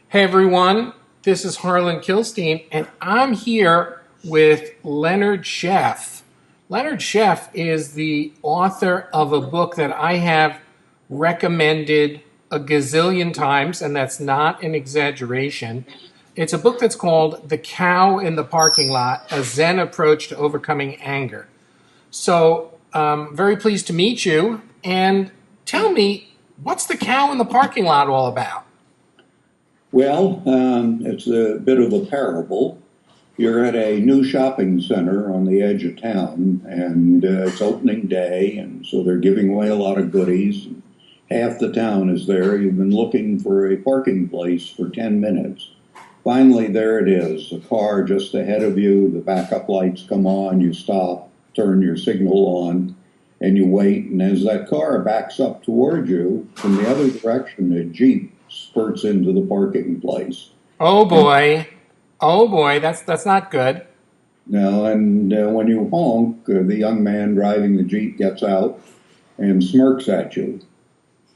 Hey everyone, this is Harlan Kilstein, and I'm here with Leonard Scheff. Leonard Scheff is the author of a book that I have recommended a gazillion times, and that's not an exaggeration. It's a book that's called The Cow in the Parking Lot, A Zen Approach to Overcoming Anger. So, very pleased to meet you, and tell me, what's the cow in the parking lot all about? Well, it's a bit of a parable. You're at a new shopping center on the edge of town, and it's opening day, and so they're giving away a lot of goodies. Half the town is there. You've been looking for a parking place for 10 minutes. Finally, there it is, a car just ahead of you. The backup lights come on, you stop, turn your signal on, and you wait. And as that car backs up toward you, from the other direction, a Jeep spurts into the parking place. Oh boy. Oh boy, that's not good. Now, and when you honk, the young man driving the Jeep gets out and smirks at you.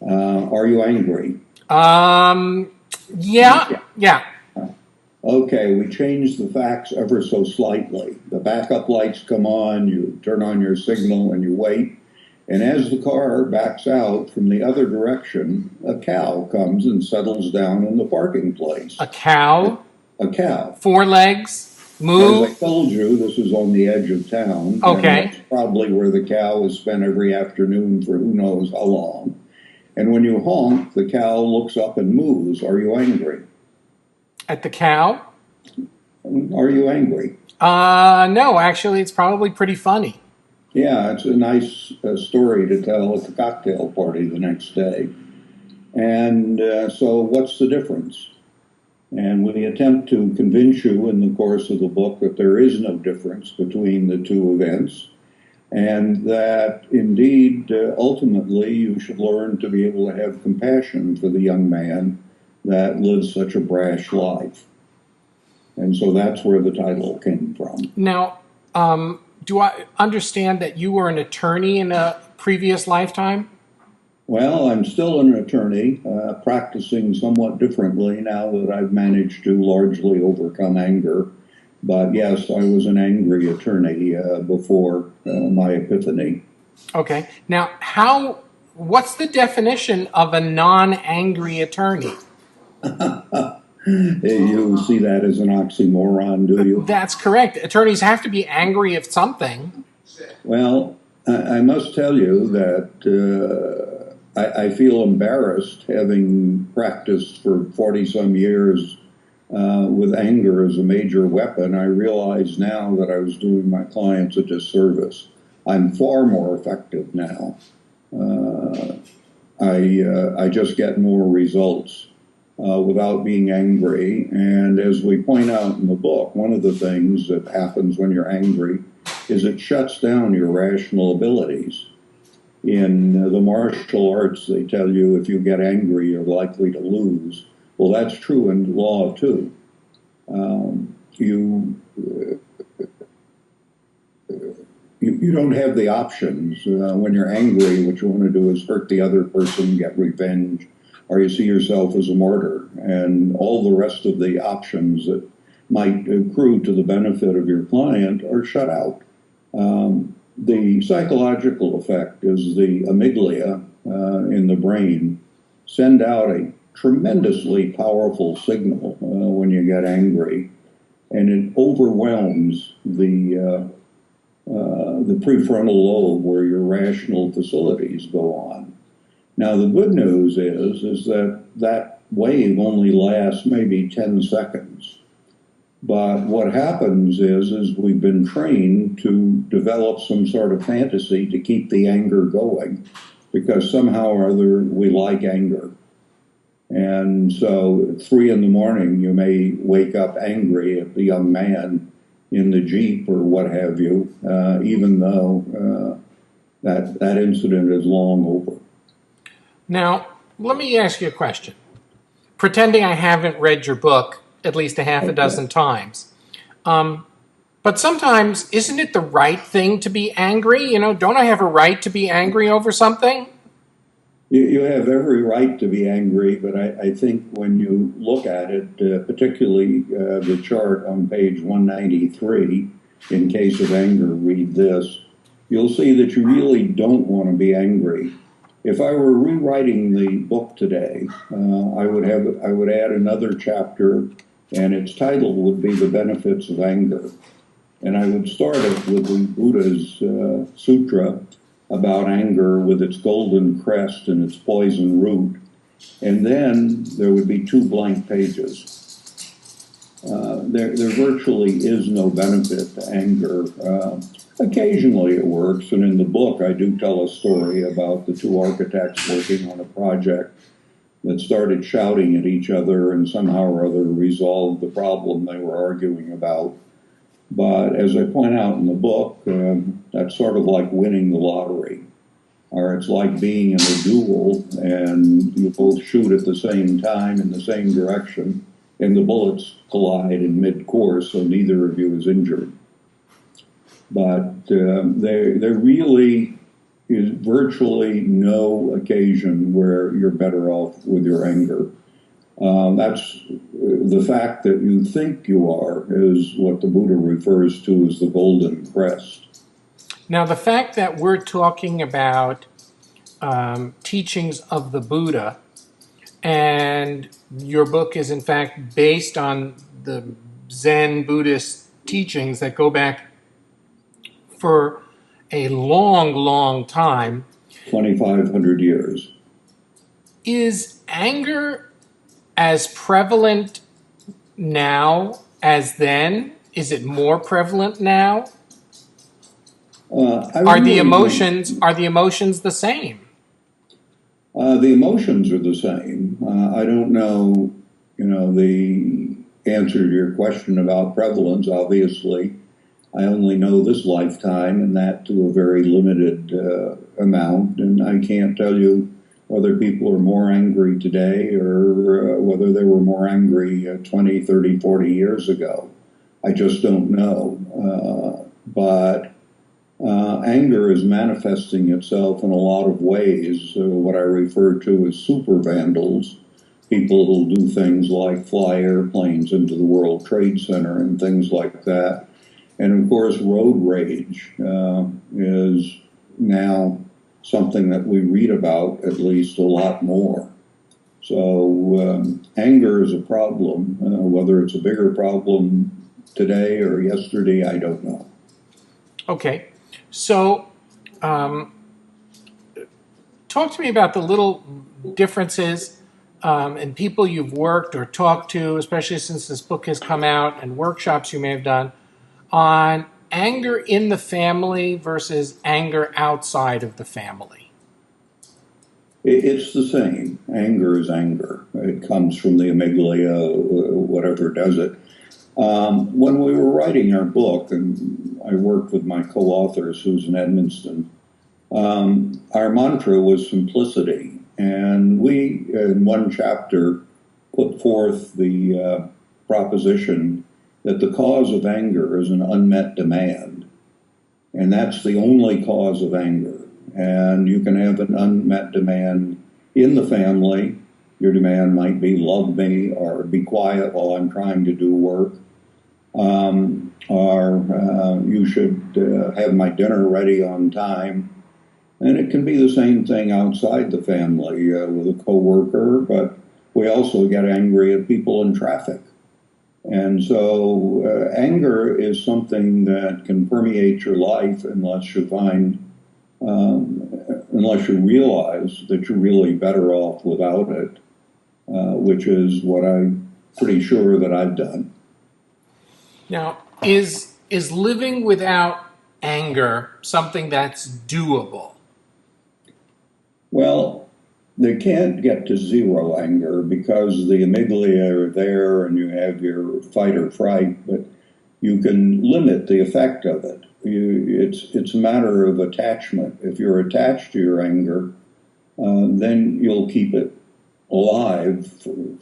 Are you angry? Yeah. Okay, we change the facts ever so slightly. The backup lights come on, you turn on your signal, and you wait. And as the car backs out from the other direction, a cow comes and settles down in the parking place. A cow? A cow. 4 legs? Move? As I told you, this is on the edge of town. Okay. And that's probably where the cow has spent every afternoon for who knows how long. And when you honk, the cow looks up and moves. Are you angry? At the cow? Are you angry? No, actually, it's probably pretty funny. Yeah, it's a nice story to tell at the cocktail party the next day. And so what's the difference? And we attempt to convince you in the course of the book that there is no difference between the two events, and that indeed, ultimately, you should learn to be able to have compassion for the young man that lives such a brash life. And so that's where the title came from. Now, do I understand that you were an attorney in a previous lifetime? Well, I'm still an attorney, practicing somewhat differently now that I've managed to largely overcome anger. But yes, I was an angry attorney before my epiphany. Okay. Now, what's the definition of a non-angry attorney? You see that as an oxymoron, do you? That's correct. Attorneys have to be angry at something. Well, I must tell you that I feel embarrassed, having practiced for 40-some years with anger as a major weapon. I realize now that I was doing my clients a disservice. I'm far more effective now. I just get more results without being angry. And as we point out in the book, one of the things that happens when you're angry is it shuts down your rational abilities. In the martial arts, they tell you if you get angry, you're likely to lose. Well, that's true in law, too. You don't have the options. When you're angry, what you want to do is hurt the other person, get revenge, or you see yourself as a martyr. And all the rest of the options that might accrue to the benefit of your client are shut out. The psychological effect is the amygdala in the brain send out a tremendously powerful signal when you get angry, and it overwhelms the prefrontal lobe where your rational facilities go on. Now, the good news is that wave only lasts maybe 10 seconds. But what happens is we've been trained to develop some sort of fantasy to keep the anger going, because somehow or other we like anger. And so at 3 a.m, you may wake up angry at the young man in the Jeep or what have you, even though that incident is long over. Now, let me ask you a question. Pretending I haven't read your book at least a half a dozen times. But sometimes, isn't it the right thing to be angry? Don't I have a right to be angry over something? You have every right to be angry, but I think when you look at it, particularly the chart on page 193, in case of anger, read this, you'll see that you really don't want to be angry. If I were rewriting the book today, I would add another chapter, and its title would be The Benefits of Anger. And I would start it with the Buddha's sutra about anger with its golden crest and its poison root. And then there would be 2 blank pages. There virtually is no benefit to anger. Occasionally it works, and in the book I do tell a story about the 2 architects working on a project that started shouting at each other and somehow or other resolved the problem they were arguing about. But as I point out in the book, that's sort of like winning the lottery. Or it's like being in a duel and you both shoot at the same time in the same direction, and the bullets collide in mid-course, so neither of you is injured. But there really is virtually no occasion where you're better off with your anger. That's the fact that you think you are is what the Buddha refers to as the golden crest. Now, the fact that we're talking about teachings of the Buddha, and your book is in fact based on the Zen Buddhist teachings that go back for a long, long time. 2,500 years. Is anger as prevalent now as then? Is it more prevalent now? Are the emotions the same? The emotions are the same. I don't know, the answer to your question about prevalence. Obviously, I only know this lifetime, and that to a very limited amount. And I can't tell you whether people are more angry today or whether they were more angry 20, 30, 40 years ago. I just don't know. But anger is manifesting itself in a lot of ways, what I refer to as super vandals, people who do things like fly airplanes into the World Trade Center and things like that. And of course, road rage is now something that we read about at least a lot more. So anger is a problem. Whether it's a bigger problem today or yesterday, I don't know. Okay. So, talk to me about the little differences in people you've worked or talked to, especially since this book has come out, and workshops you may have done, on anger in the family versus anger outside of the family. It's the same. Anger is anger. It comes from the amygdala, whatever does it. When we were writing our book, and I worked with my co-author, Susan Edmonston, our mantra was simplicity. And we, in one chapter, put forth the proposition that the cause of anger is an unmet demand. And that's the only cause of anger. And you can have an unmet demand in the family. Your demand might be love me or be quiet while I'm trying to do work. Or you should have my dinner ready on time. And it can be the same thing outside the family with a coworker, but we also get angry at people in traffic. And so anger is something that can permeate your life unless you realize that you're really better off without it, which is what I'm pretty sure that I've done. Now, is living without anger something that's doable? Well, they can't get to zero anger because the amygdala are there and you have your fight or fright, but you can limit the effect of it. It's a matter of attachment. If you're attached to your anger, then you'll keep it alive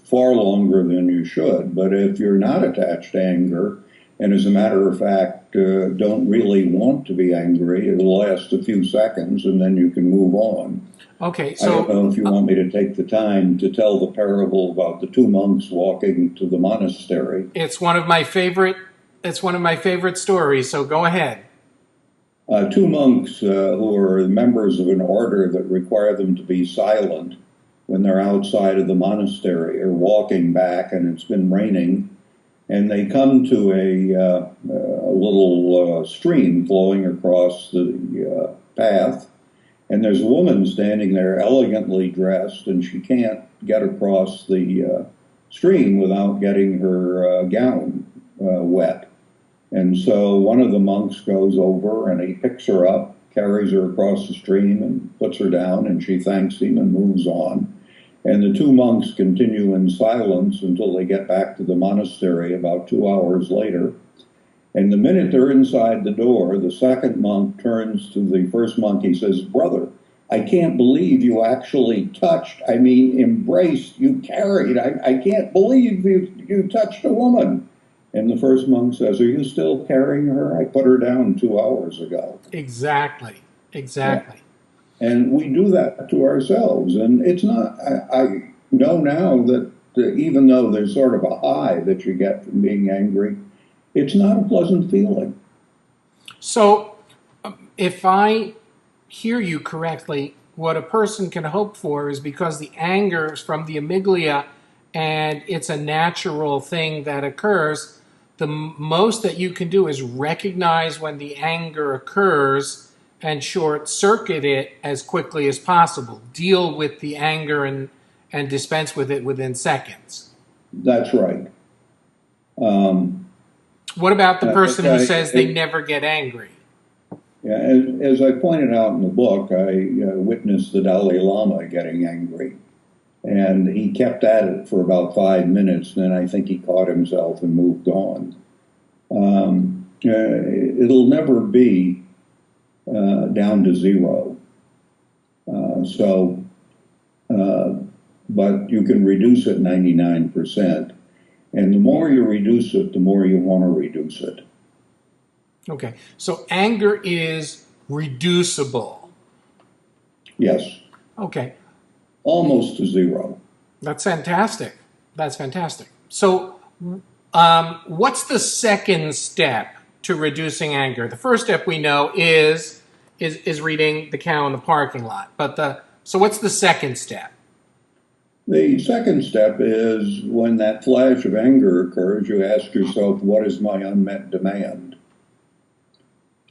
far longer than you should. But if you're not attached to anger and as a matter of fact, don't really want to be angry. It'll last a few seconds, and then you can move on. Okay, I don't know if you want me to take the time to tell the parable about the two monks walking to the monastery. it's one of my favorite. It's one of my favorite stories. So go ahead. Two monks who are members of an order that require them to be silent when they're outside of the monastery are walking back, and it's been raining, and they come to a little stream flowing across the path, and there's a woman standing there elegantly dressed, and she can't get across the stream without getting her gown wet. And so one of the monks goes over and he picks her up, carries her across the stream and puts her down, and she thanks him and moves on. And the two monks continue in silence until they get back to the monastery about 2 hours later. And the minute they're inside the door, the second monk turns to the first monk. He says, "Brother, I can't believe you actually touched, embraced, you carried. I can't believe you touched a woman." And the first monk says, "Are you still carrying her? I put her down 2 hours ago." Exactly. Exactly. Yeah. And we do that to ourselves. And it's not, I know now that even though there's sort of a high that you get from being angry, it's not a pleasant feeling. So, if I hear you correctly, what a person can hope for is because the anger is from the amygdala and it's a natural thing that occurs, the most that you can do is recognize when the anger occurs and short circuit it as quickly as possible. Deal with the anger and dispense with it within seconds. That's right. What about the person who says they never get angry? Yeah, as I pointed out in the book, I witnessed the Dalai Lama getting angry. And he kept at it for about 5 minutes, and then I think he caught himself and moved on. It'll never be down to zero. But you can reduce it 99%. And the more you reduce it, the more you want to reduce it. Okay, so anger is reducible. Yes. Okay. Almost to zero. That's fantastic. That's fantastic. So, what's the second step to reducing anger? The first step we know is reading The Cow in the Parking Lot. So what's the second step? The second step is when that flash of anger occurs, you ask yourself, what is my unmet demand?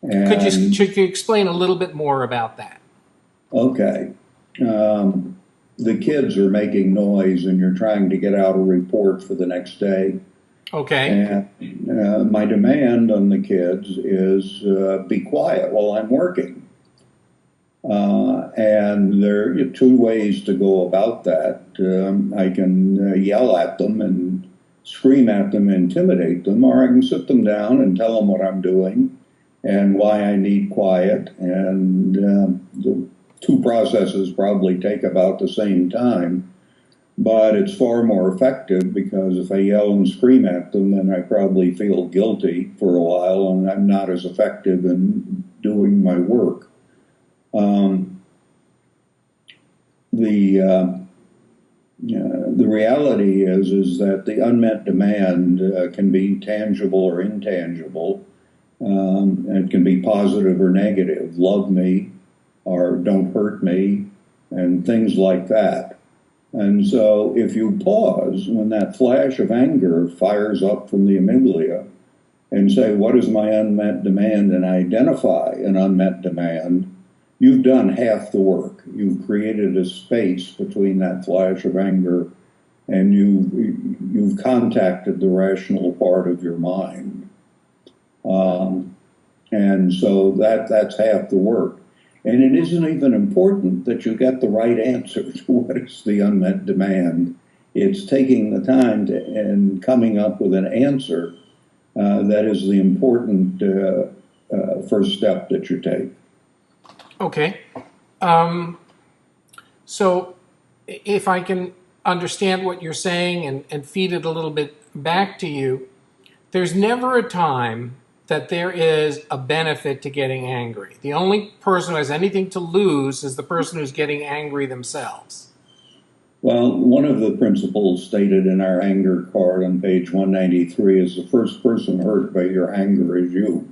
And Could you explain a little bit more about that? Okay. The kids are making noise and you're trying to get out a report for the next day. Okay. And my demand on the kids is be quiet while I'm working. And there are two ways to go about that. I can yell at them and scream at them, intimidate them, or I can sit them down and tell them what I'm doing and why I need quiet. And the two processes probably take about the same time, but it's far more effective because if I yell and scream at them, then I probably feel guilty for a while and I'm not as effective in doing my work. The reality is that the unmet demand can be tangible or intangible. It can be positive or negative. Love me or don't hurt me and things like that. And so if you pause when that flash of anger fires up from the amygdala and say, what is my unmet demand, and identify an unmet demand, you've done half the work. You've created a space between that flash of anger and you've contacted the rational part of your mind. And so that's half the work. And it isn't even important that you get the right answer to what is the unmet demand. It's taking the time and coming up with an answer that is the important first step that you take. Okay. So if I can understand what you're saying and feed it a little bit back to you, there's never a time that there is a benefit to getting angry. The only person who has anything to lose is the person who's getting angry themselves. Well, one of the principles stated in our anger card on page 193 is the first person hurt by your anger is you.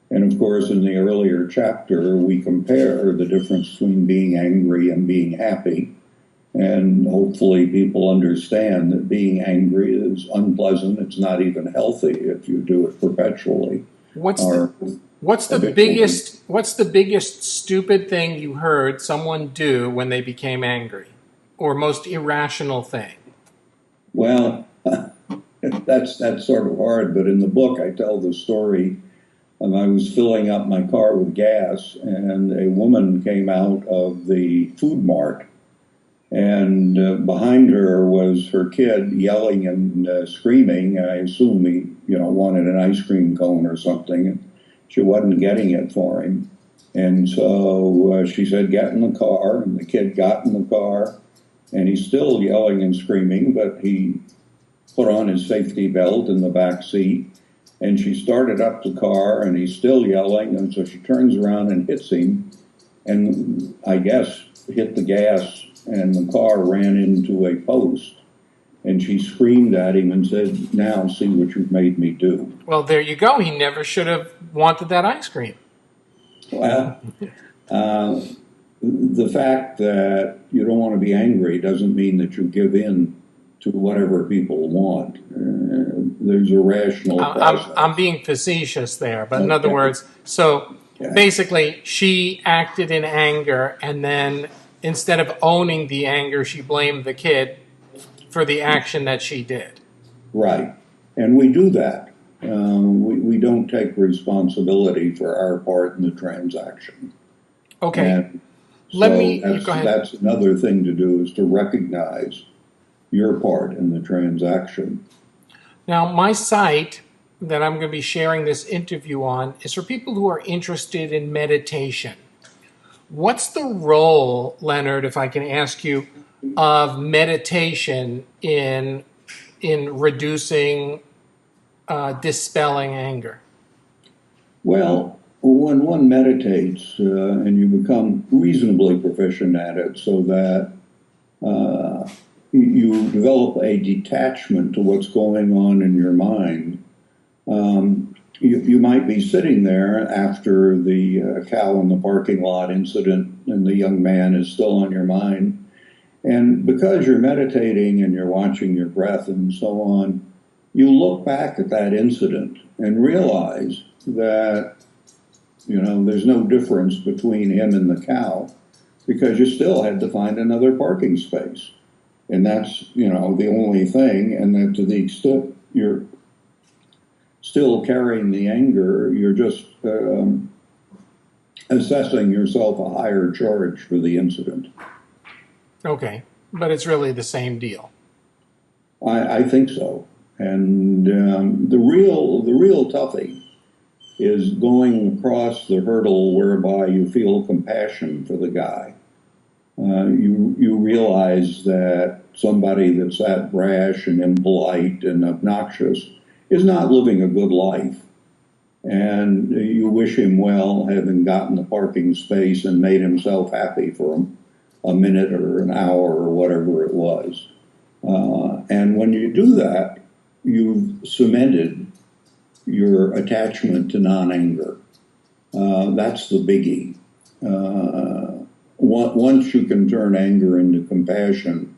And of course, in the earlier chapter, we compare the difference between being angry and being happy. And hopefully people understand that being angry is unpleasant. It's not even healthy if you do it perpetually. What's the biggest stupid thing you heard someone do when they became angry? Or most irrational thing? Well, that's sort of hard, but in the book I tell the story. I was filling up my car with gas, and a woman came out of the food mart, and behind her was her kid yelling and screaming. I assume he, wanted an ice cream cone or something, and she wasn't getting it for him. And so she said, "Get in the car," and the kid got in the car, and he's still yelling and screaming, but he put on his safety belt in the back seat. And she started up the car, and he's still yelling, and so she turns around and hits him, and I guess hit the gas, and the car ran into a post. And she screamed at him and said, "Now see what you've made me do." Well, there you go. He never should have wanted that ice cream. Well, the fact that you don't want to be angry doesn't mean that you give in to whatever people want. There's a rational process. I'm being facetious there, but in other words, so basically she acted in anger, and then instead of owning the anger, she blamed the kid for the action that she did. Right. And we do that. We don't take responsibility for our part in the transaction. Okay. And so that's another thing to do, is to recognize your part in the transaction. Now, my site that I'm going to be sharing this interview on is for people who are interested in meditation. What's the role, Leonard, if I can ask you, of meditation in reducing, dispelling anger? Well, when one meditates and you become reasonably proficient at it, so that you develop a detachment to what's going on in your mind. You might be sitting there after the cow in the parking lot incident, and the young man is still on your mind. And because you're meditating and you're watching your breath and so on, you look back at that incident and realize that, there's no difference between him and the cow, because you still had to find another parking space. And that's, the only thing. And that to the extent you're still carrying the anger, you're just assessing yourself a higher charge for the incident. Okay, but it's really the same deal. I think so. And the real toughie is going across the hurdle whereby you feel compassion for the guy. You realize that somebody that's that brash and impolite and obnoxious is not living a good life. And you wish him well, having gotten the parking space and made himself happy for a minute or an hour or whatever it was. And when you do that, you've cemented your attachment to non-anger. That's the biggie. Once you can turn anger into compassion,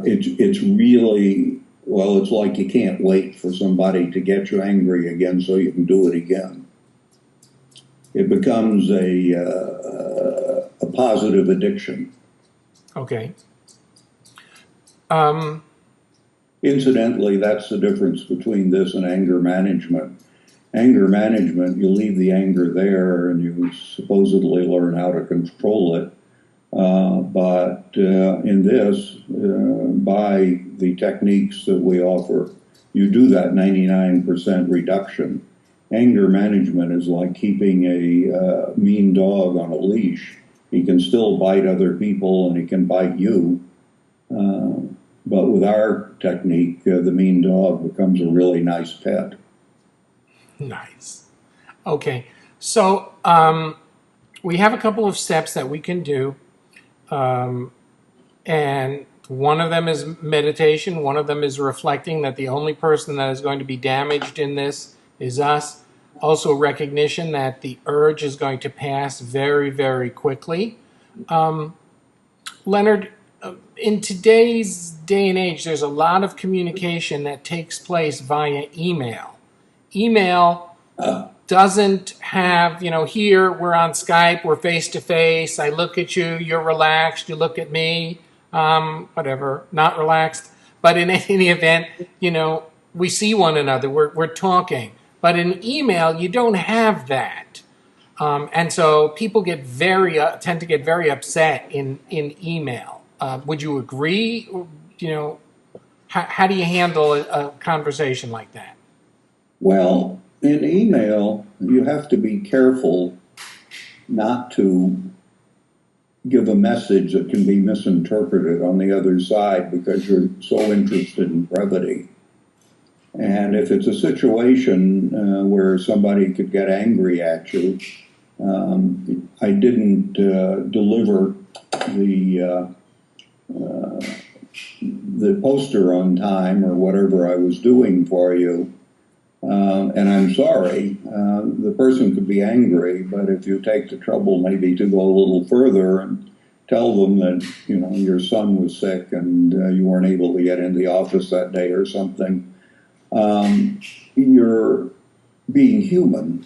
it's really, it's like you can't wait for somebody to get you angry again so you can do it again. It becomes a positive addiction. Okay. Incidentally, that's the difference between this and anger management. Anger management, you leave the anger there and you supposedly learn how to control it. But in this, by the techniques that we offer, you do that 99% reduction. Anger management is like keeping a mean dog on a leash. He can still bite other people and he can bite you. But with our technique, the mean dog becomes a really nice pet. Nice. Okay. So we have a couple of steps that we can do. And one of them is meditation. One of them is reflecting that the only person that is going to be damaged in this is us. Also recognition that the urge is going to pass very, very quickly. Leonard, in today's day and age, there's a lot of communication that takes place via email. Email doesn't have, here we're on Skype, we're face to face, I look at you, you're relaxed, you look at me, whatever, not relaxed. But in any event, we see one another, we're talking. But in email, you don't have that. And so people tend to get very upset in email. Would you agree? How do you handle a conversation like that? Well, in email, you have to be careful not to give a message that can be misinterpreted on the other side because you're so interested in brevity. And if it's a situation where somebody could get angry at you, I didn't deliver the poster on time or whatever I was doing for you, and I'm sorry. The person could be angry, but if you take the trouble maybe to go a little further and tell them that your son was sick and you weren't able to get in the office that day or something, you're being human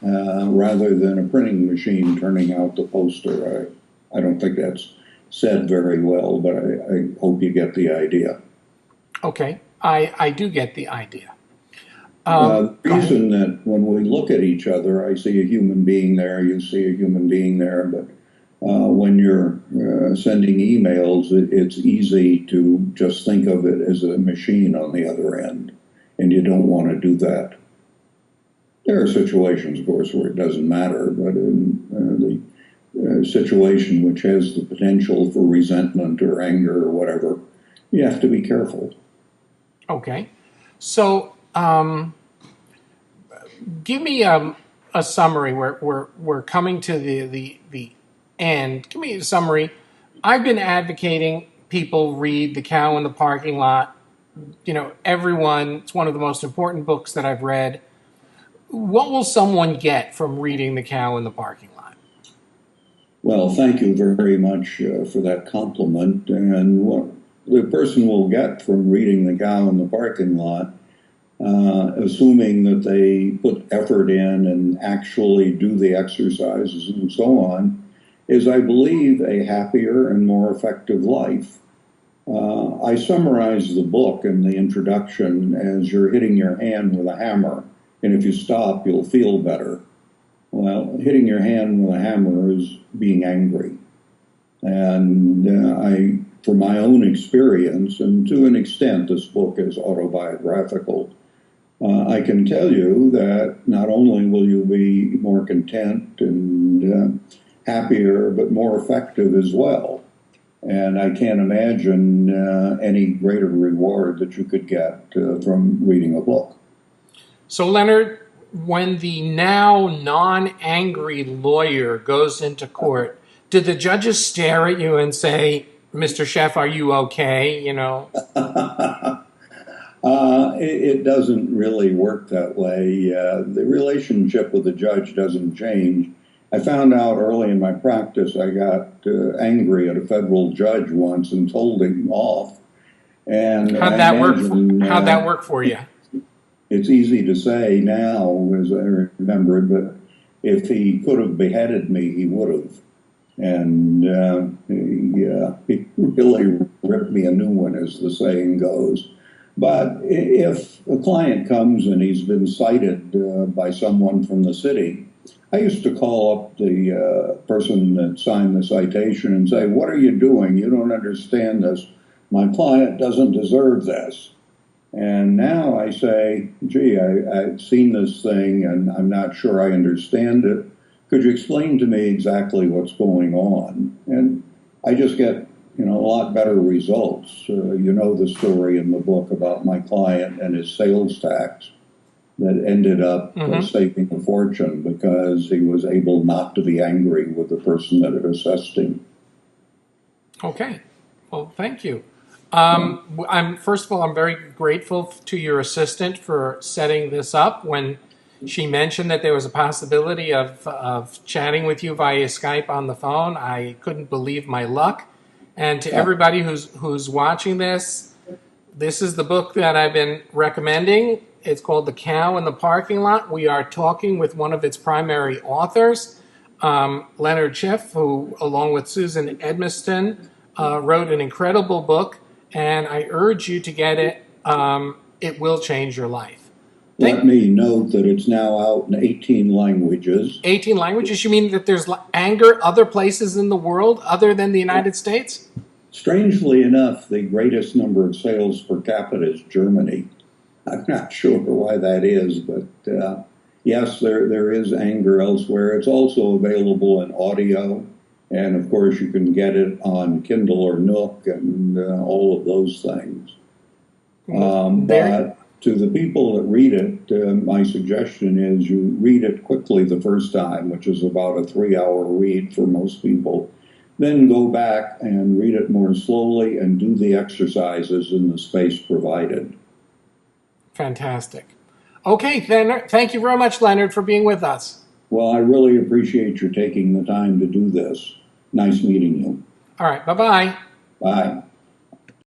rather than a printing machine turning out the poster. I don't think that's said very well, but I hope you get the idea. Okay, I do get the idea. The reason that when we look at each other, I see a human being there, you see a human being there, but when you're sending emails, it's easy to just think of it as a machine on the other end, and you don't want to do that. There are situations, of course, where it doesn't matter, but in the situation which has the potential for resentment or anger or whatever, you have to be careful. Okay. So give me a summary. We're coming to the end. Give me a summary. I've been advocating people read The Cow in the Parking Lot. Everyone, it's one of the most important books that I've read. What will someone get from reading The Cow in the Parking Lot? Well, thank you very much for that compliment. And what the person will get from reading The Cow in the Parking Lot, assuming that they put effort in and actually do the exercises and so on, is, I believe, a happier and more effective life. I summarize the book in the introduction as you're hitting your hand with a hammer, and if you stop, you'll feel better. Well, hitting your hand with a hammer is being angry. And from my own experience, and to an extent this book is autobiographical, I can tell you that not only will you be more content and happier, but more effective as well. And I can't imagine any greater reward that you could get from reading a book. So, Leonard, when the now non-angry lawyer goes into court, do the judges stare at you and say, "Mr. Scheff, are you okay?" It doesn't really work that way. The relationship with the judge doesn't change. I found out early in my practice I got angry at a federal judge once and told him off. And how'd that work for you? It's easy to say now, as I remember it, but if he could have beheaded me, he would have. And he really ripped me a new one, as the saying goes. But if a client comes and he's been cited by someone from the city, I used to call up the person that signed the citation and say, "What are you doing? You don't understand this. My client doesn't deserve this." And now I say, "Gee, I've seen this thing and I'm not sure I understand it. Could you explain to me exactly what's going on?" And I just get a lot better results. You know the story in the book about my client and his sales tax that ended up saving a fortune because he was able not to be angry with the person that had assessed him. Okay. Well, thank you. First of all, I'm very grateful to your assistant for setting this up. When she mentioned that there was a possibility of chatting with you via Skype on the phone, I couldn't believe my luck. And to everybody who's watching this, this is the book that I've been recommending. It's called The Cow in the Parking Lot. We are talking with one of its primary authors, Leonard Scheff, who, along with Susan Edmiston, wrote an incredible book, and I urge you to get it. It will change your life. Let me note that it's now out in 18 languages. 18 languages? You mean that there's anger other places in the world other than the United States? Strangely enough, the greatest number of sales per capita is Germany. I'm not sure why that is, but yes, there is anger elsewhere. It's also available in audio, and of course you can get it on Kindle or Nook and all of those things. But to the people that read it, my suggestion is you read it quickly the first time, which is about a 3-hour read for most people. Then go back and read it more slowly and do the exercises in the space provided. Fantastic. Okay, then, thank you very much, Leonard, for being with us. Well, I really appreciate your taking the time to do this. Nice meeting you. All right, bye-bye. Bye.